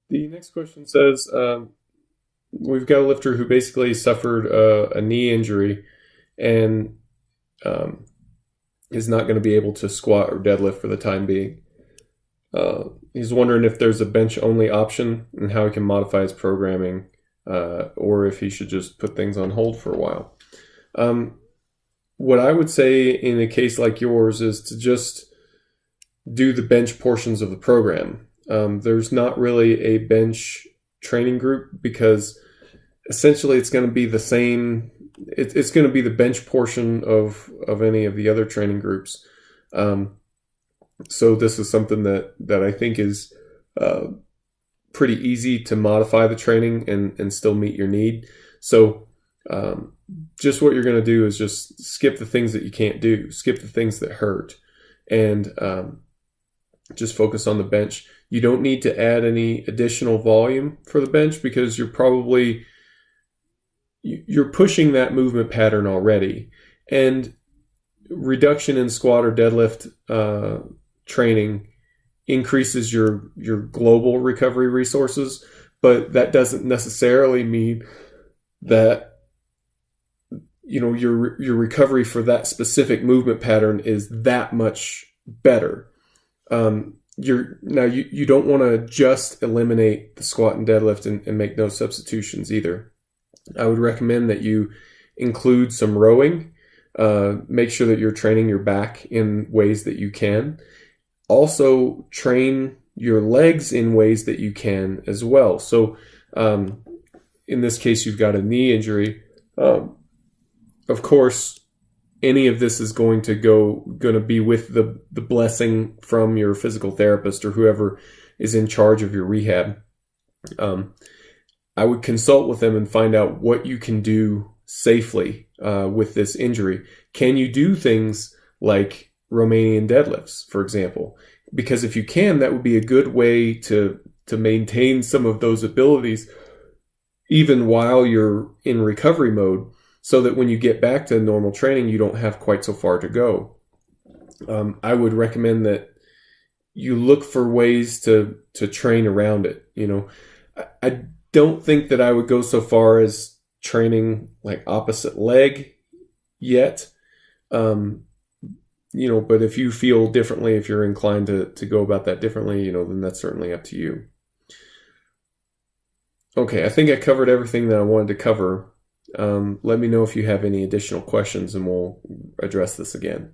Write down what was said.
The next question says, we've got a lifter who basically suffered a knee injury and um, is not going to be able to squat or deadlift for the time being. He's wondering if there's a bench-only option and how he can modify his programming, or if he should just put things on hold for a while. What I would say in a case like yours is to just do the bench portions of the program. There's not really a bench training group because essentially it's going to be the same. It's going to be the bench portion of any of the other training groups. So this is something that I think is pretty easy to modify the training and still meet your need. So just what you're going to do is just skip the things that you can't do, skip the things that hurt, and just focus on the bench. You don't need to add any additional volume for the bench because you're pushing that movement pattern already. And reduction in squat or deadlift training increases your global recovery resources, but that doesn't necessarily mean that your recovery for that specific movement pattern is that much better. You don't want to just eliminate the squat and deadlift and make no substitutions either. I would recommend that you include some rowing. Make sure that you're training your back in ways that you can. Also, train your legs in ways that you can as well. So, in this case, you've got a knee injury. Of course, any of this is going to be with the blessing from your physical therapist or whoever is in charge of your rehab. I would consult with them and find out what you can do safely with this injury. Can you do things like Romanian deadlifts, for example? Because if you can, that would be a good way to maintain some of those abilities even while you're in recovery mode, so that when you get back to normal training, you don't have quite so far to go. I would recommend that you look for ways to train around it. I don't think that I would go so far as training like opposite leg yet. But if you feel differently, if you're inclined to go about that differently, then that's certainly up to you. Okay, I think I covered everything that I wanted to cover. Let me know if you have any additional questions and we'll address this again.